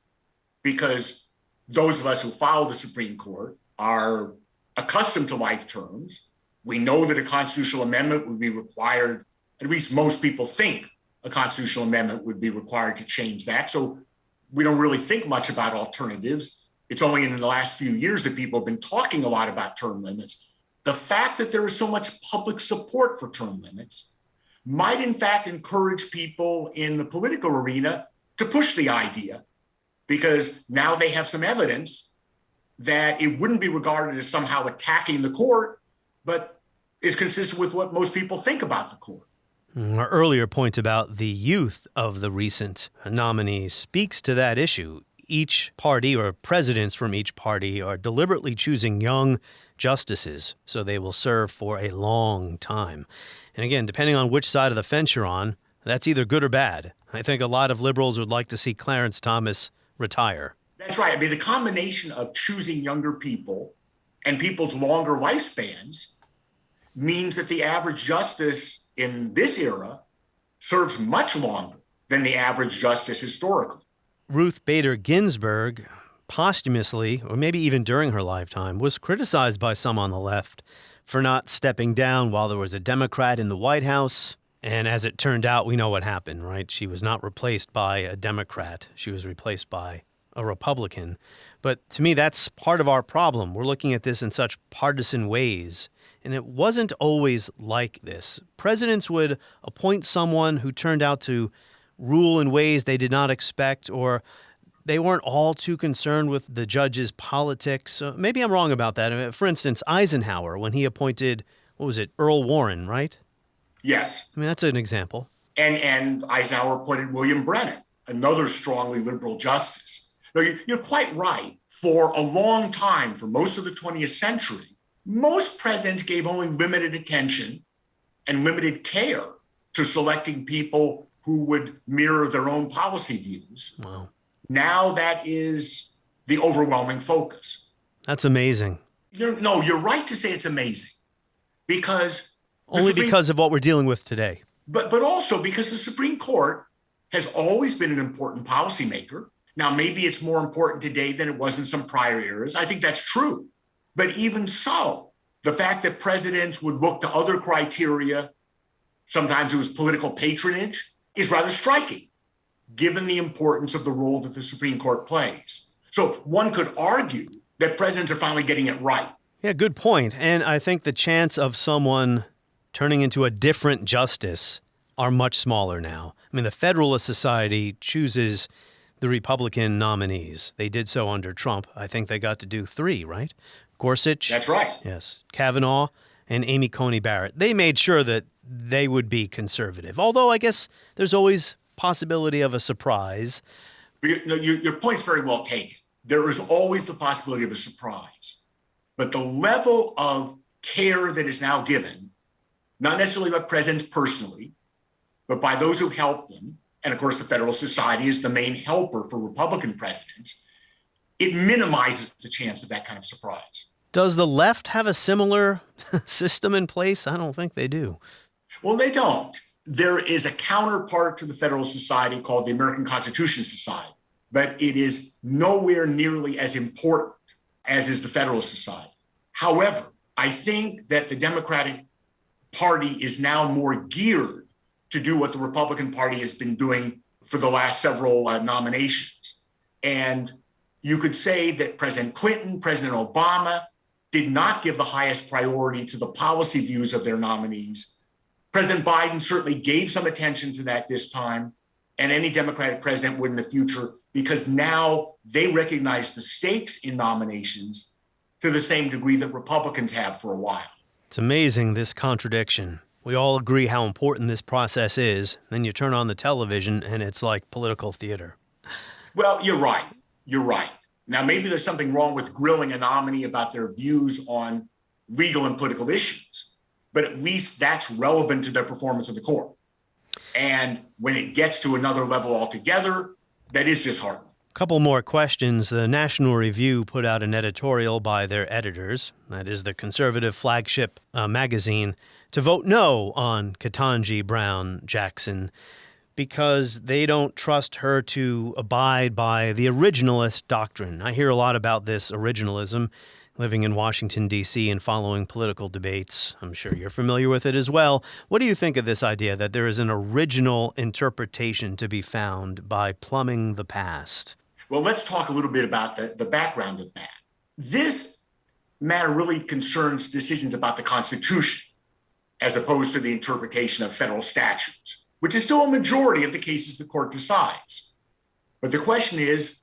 because those of us who follow the Supreme Court are accustomed to life terms. We know that a constitutional amendment would be required. At least most people think a constitutional amendment would be required to change that. So we don't really think much about alternatives. It's only in the last few years that people have been talking a lot about term limits. The fact that there is so much public support for term limits might in fact encourage people in the political arena to push the idea, because now they have some evidence that it wouldn't be regarded as somehow attacking the court, but is consistent with what most people think about the court. Our earlier point about the youth of the recent nominees speaks to that issue. Each party, or presidents from each party, are deliberately choosing young justices so they will serve for a long time. And again, depending on which side of the fence you're on, that's either good or bad. I think a lot of liberals would like to see Clarence Thomas retire. That's right. I mean, the combination of choosing younger people and people's longer lifespans means that the average justice in this era serves much longer than the average justice historically. Ruth Bader Ginsburg, posthumously, or maybe even during her lifetime, was criticized by some on the left for not stepping down while there was a Democrat in the White House. And as it turned out, we know what happened, right? She was not replaced by a Democrat. She was replaced by a Republican. But to me, that's part of our problem. We're looking at this in such partisan ways. And it wasn't always like this. Presidents would appoint someone who turned out to rule in ways they did not expect, or they weren't all too concerned with the judge's politics. Maybe I'm wrong about that. For instance, Eisenhower, when he appointed, Earl Warren, right? Yes. I mean, that's an example. And Eisenhower appointed William Brennan, another strongly liberal justice. Now, you're quite right. For a long time, for most of the 20th century, most presidents gave only limited attention and limited care to selecting people who would mirror their own policy views. Wow. Now that is the overwhelming focus. That's amazing. You're right to say it's amazing, because because of what we're dealing with today. But also because the Supreme Court has always been an important policymaker. Now, maybe it's more important today than it was in some prior eras. I think that's true. But even so, the fact that presidents would look to other criteria, sometimes it was political patronage, is rather striking, given the importance of the role that the Supreme Court plays. So one could argue that presidents are finally getting it right. Yeah, good point. And I think the chance of someone turning into a different justice are much smaller now. I mean, the Federalist Society chooses the Republican nominees. They did so under Trump. I think they got to do 3, right? Gorsuch. That's right. Yes. Kavanaugh and Amy Coney Barrett. They made sure that they would be conservative. Although I guess there's always possibility of a surprise. Your point's very well taken. There is always the possibility of a surprise. But the level of care that is now given, not necessarily by presidents personally, but by those who help them, and of course the Federalist Society is the main helper for Republican presidents, it minimizes the chance of that kind of surprise. Does the left have a similar system in place? I don't think they do. Well, they don't. There is a counterpart to the Federalist Society called the American Constitution Society, but it is nowhere nearly as important as is the Federalist Society. However, I think that the Democratic Party is now more geared to do what the Republican Party has been doing for the last several nominations. And you could say that President Clinton, President Obama did not give the highest priority to the policy views of their nominees. President Biden certainly gave some attention to that this time, and any Democratic president would in the future, because now they recognize the stakes in nominations to the same degree that Republicans have for a while. It's amazing, this contradiction. We all agree how important this process is. Then you turn on the television and it's like political theater. Well, you're right. You're right. Now, maybe there's something wrong with grilling a nominee about their views on legal and political issues, but at least that's relevant to their performance in the court. And when it gets to another level altogether, that is disheartening. Couple more questions. The National Review put out an editorial by their editors, that is the conservative flagship magazine, to vote no on Ketanji Brown Jackson because they don't trust her to abide by the originalist doctrine. I hear a lot about this originalism living in Washington, D.C. and following political debates. I'm sure you're familiar with it as well. What do you think of this idea that there is an original interpretation to be found by plumbing the past? Well, let's talk a little bit about the background of that. This matter really concerns decisions about the Constitution, as opposed to the interpretation of federal statutes, which is still a majority of the cases the court decides. But the question is,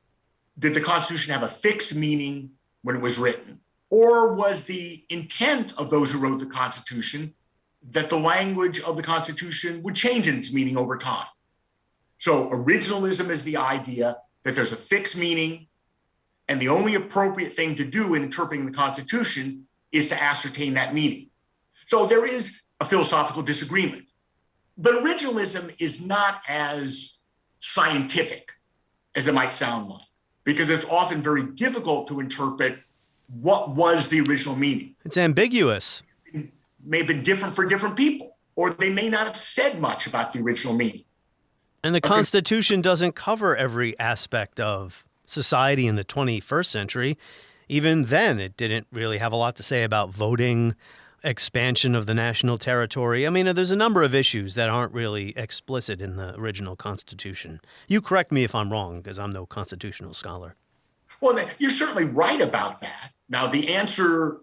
did the Constitution have a fixed meaning when it was written? Or was the intent of those who wrote the Constitution that the language of the Constitution would change in its meaning over time? So originalism is the idea that there's a fixed meaning, and the only appropriate thing to do in interpreting the Constitution is to ascertain that meaning. So there is a philosophical disagreement. But originalism is not as scientific as it might sound like, because it's often very difficult to interpret what was the original meaning. It's ambiguous. It may have been different for different people, or they may not have said much about the original meaning. And the Constitution doesn't cover every aspect of society in the 21st century. Even then, it didn't really have a lot to say about voting, expansion of the national territory. I mean, there's a number of issues that aren't really explicit in the original Constitution. You correct me if I'm wrong, because I'm no constitutional scholar. Well, you're certainly right about that. Now, the answer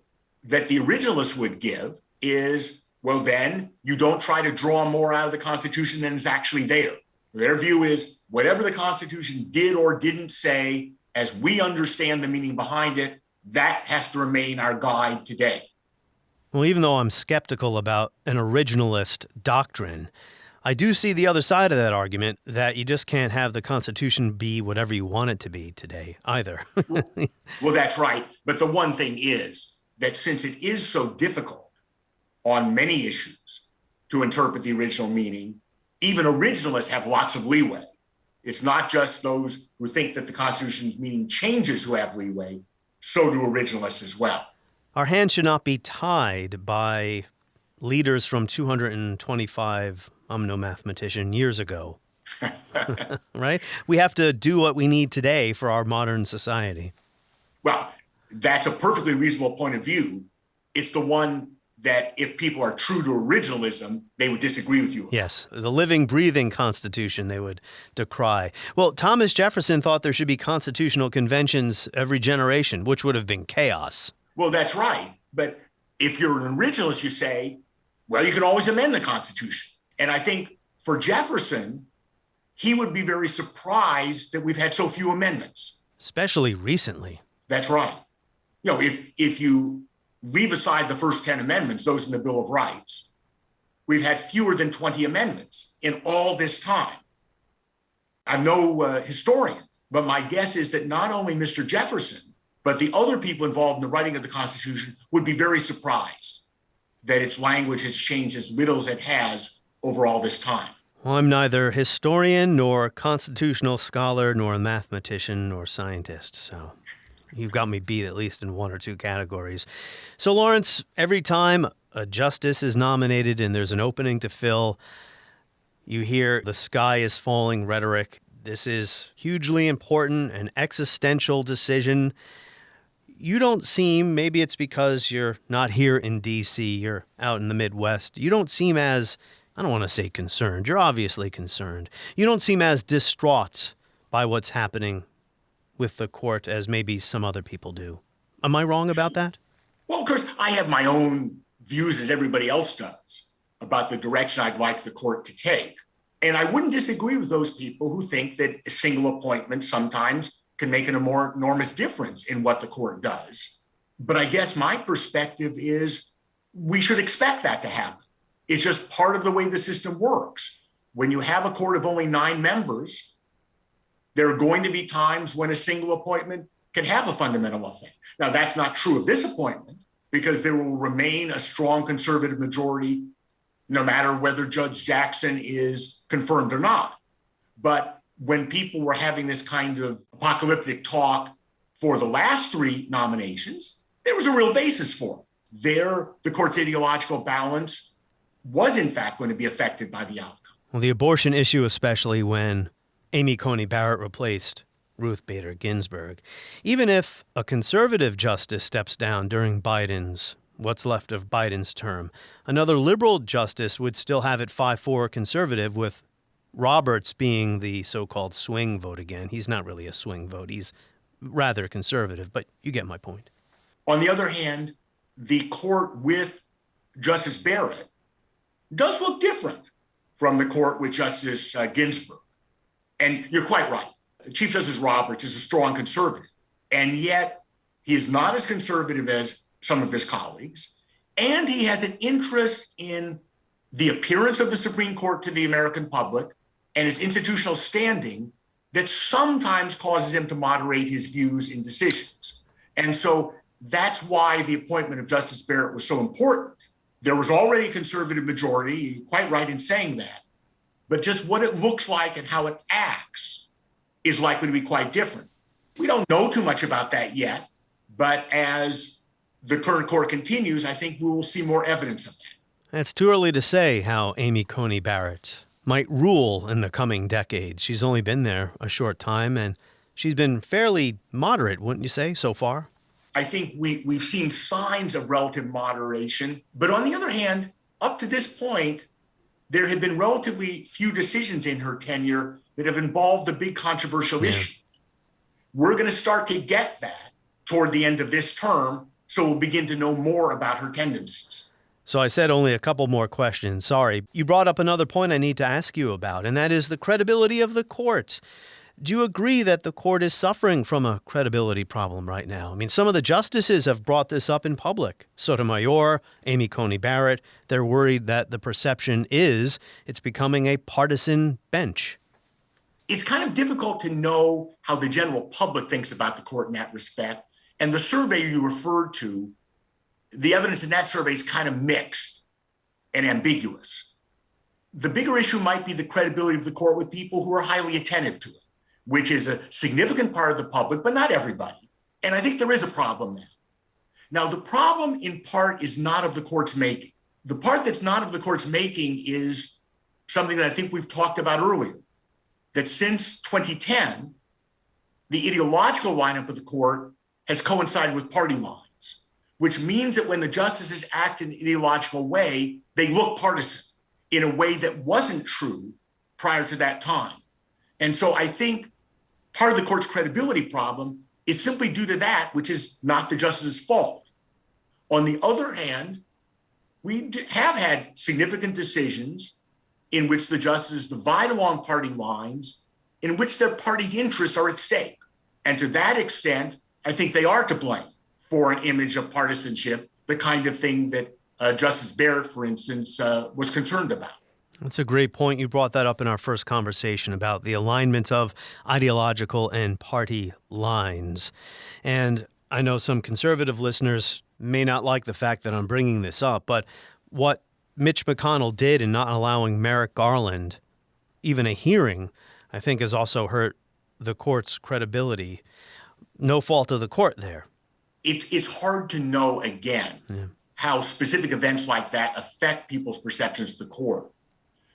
that the originalists would give is, well, then you don't try to draw more out of the Constitution than is actually there. Their view is whatever the Constitution did or didn't say, as we understand the meaning behind it, that has to remain our guide today. Well, even though I'm skeptical about an originalist doctrine, I do see the other side of that argument, that you just can't have the Constitution be whatever you want it to be today either. Well, that's right. But the one thing is that since it is so difficult on many issues to interpret the original meaning, even originalists have lots of leeway. It's not just those who think that the Constitution's meaning changes who have leeway, so do originalists as well. Our hands should not be tied by leaders from 225, I'm no mathematician, years ago. Right? We have to do what we need today for our modern society. Well, that's a perfectly reasonable point of view. It's the one that if people are true to originalism, they would disagree with you. Yes, the living, breathing Constitution they would decry. Well, Thomas Jefferson thought there should be constitutional conventions every generation, which would have been chaos. Well, that's right. But if you're an originalist, you say, well, you can always amend the Constitution. And I think for Jefferson, he would be very surprised that we've had so few amendments. Especially recently. That's right. You know, if you leave aside the first 10 amendments, those in the Bill of Rights, we've had fewer than 20 amendments in all this time. I'm no historian, but my guess is that not only Mr. Jefferson, but the other people involved in the writing of the Constitution would be very surprised that its language has changed as little as it has over all this time. Well, I'm neither historian nor constitutional scholar nor mathematician nor scientist, so you've got me beat at least in one or two categories. So, Lawrence, every time a justice is nominated and there's an opening to fill, you hear the sky is falling rhetoric. This is hugely important, an existential decision. You don't seem, maybe it's because you're not here in D.C., you're out in the Midwest, you don't seem as I don't want to say concerned. You're obviously concerned. You don't seem as distraught by what's happening with the court as maybe some other people do. Am I wrong about that? Well, of course, I have my own views, as everybody else does, about the direction I'd like the court to take. And I wouldn't disagree with those people who think that a single appointment sometimes can make an enormous difference in what the court does. But I guess my perspective is we should expect that to happen. It's just part of the way the system works. When you have a court of only 9 members, there are going to be times when a single appointment can have a fundamental effect. Now, that's not true of this appointment, because there will remain a strong conservative majority no matter whether Judge Jackson is confirmed or not. But when people were having this kind of apocalyptic talk for the last 3 nominations, there was a real basis for it. There, the court's ideological balance was in fact going to be affected by the outcome. Well, the abortion issue, especially when Amy Coney Barrett replaced Ruth Bader Ginsburg. Even if a conservative justice steps down during what's left of Biden's term, another liberal justice would still have it 5-4 conservative, with Roberts being the so-called swing vote again. He's not really a swing vote. He's rather conservative, but you get my point. On the other hand, the court with Justice Barrett does look different from the court with Justice Ginsburg. And you're quite right. Chief Justice Roberts is a strong conservative, and yet he is not as conservative as some of his colleagues, and he has an interest in the appearance of the Supreme Court to the American public and its institutional standing that sometimes causes him to moderate his views in decisions. And so that's why the appointment of Justice Barrett was so important. There was already a conservative majority, you're quite right in saying that, but just what it looks like and how it acts is likely to be quite different. We don't know too much about that yet, but as the current court continues, I think we will see more evidence of that. It's too early to say how Amy Coney Barrett might rule in the coming decades. She's only been there a short time, and she's been fairly moderate, wouldn't you say, so far? I think we've seen signs of relative moderation, but on the other hand, up to this point, there have been relatively few decisions in her tenure that have involved a big controversial issue. We're going to start to get that toward the end of this term, so we'll begin to know more about her tendencies. So I said only a couple more questions. Sorry. You brought up another point I need to ask you about, and that is the credibility of the court. Do you agree that the court is suffering from a credibility problem right now? I mean, some of the justices have brought this up in public. Sotomayor, Amy Coney Barrett, they're worried that the perception is it's becoming a partisan bench. It's kind of difficult to know how the general public thinks about the court in that respect. And the survey you referred to, the evidence in that survey is kind of mixed and ambiguous. The bigger issue might be the credibility of the court with people who are highly attentive to it, which is a significant part of the public, but not everybody. And I think there is a problem now. Now, the problem in part is not of the court's making. The part that's not of the court's making is something that I think we've talked about earlier, that since 2010, the ideological lineup of the court has coincided with party lines, which means that when the justices act in an ideological way, they look partisan in a way that wasn't true prior to that time. And so I think part of the court's credibility problem is simply due to that, which is not the justice's fault. On the other hand, we have had significant decisions in which the justices divide along party lines, in which their party's interests are at stake. And to that extent, I think they are to blame for an image of partisanship, the kind of thing that Justice Barrett, for instance, was concerned about. That's a great point. You brought that up in our first conversation about the alignment of ideological and party lines. And I know some conservative listeners may not like the fact that I'm bringing this up, but what Mitch McConnell did in not allowing Merrick Garland even a hearing, I think has also hurt the court's credibility. No fault of the court there. It's hard to know, again, how specific events like that affect people's perceptions of the court.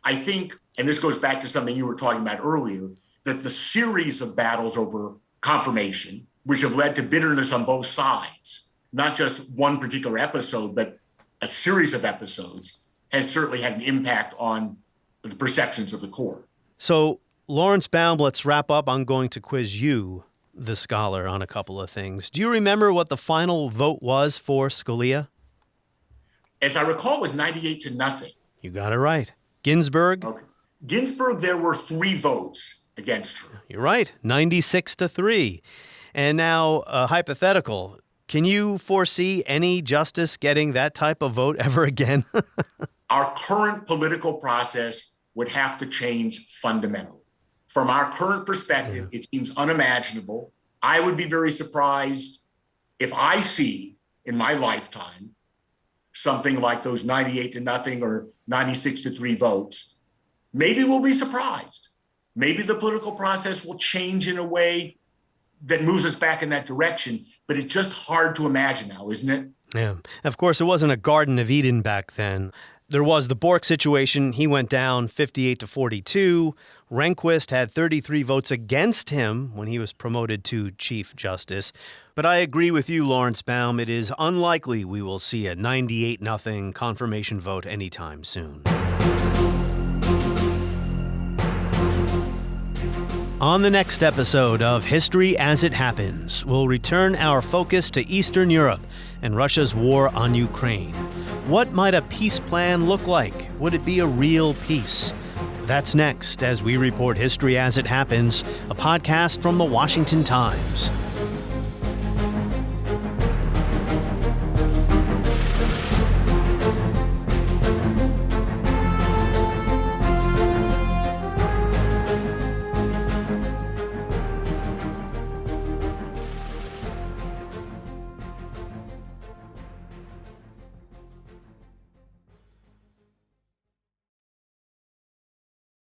I think, and this goes back to something you were talking about earlier, that the series of battles over confirmation, which have led to bitterness on both sides, not just one particular episode, but a series of episodes, has certainly had an impact on the perceptions of the court. So, Lawrence Baum, let's wrap up. I'm going to quiz you, the scholar, on a couple of things. Do you remember what the final vote was for Scalia? As I recall, it was 98-0. You got it right. Ginsburg? Okay. Ginsburg, there were 3 votes against her. You're right, 96-3. And now, hypothetical, can you foresee any justice getting that type of vote ever again? Our current political process would have to change fundamentally. From our current perspective, it seems unimaginable. I would be very surprised if I see in my lifetime something like those 98-0 or 96-3 votes. Maybe we'll be surprised. Maybe the political process will change in a way that moves us back in that direction, but it's just hard to imagine now, isn't it? Yeah. Of course, it wasn't a Garden of Eden back then. There was the Bork situation. He went down 58-42. Rehnquist had 33 votes against him when he was promoted to Chief Justice. But I agree with you, Lawrence Baum. It is unlikely we will see a 98-0 confirmation vote anytime soon. On the next episode of History as It Happens, we'll return our focus to Eastern Europe and Russia's war on Ukraine. What might a peace plan look like? Would it be a real peace? That's next as we report History as It Happens, a podcast from the Washington Times.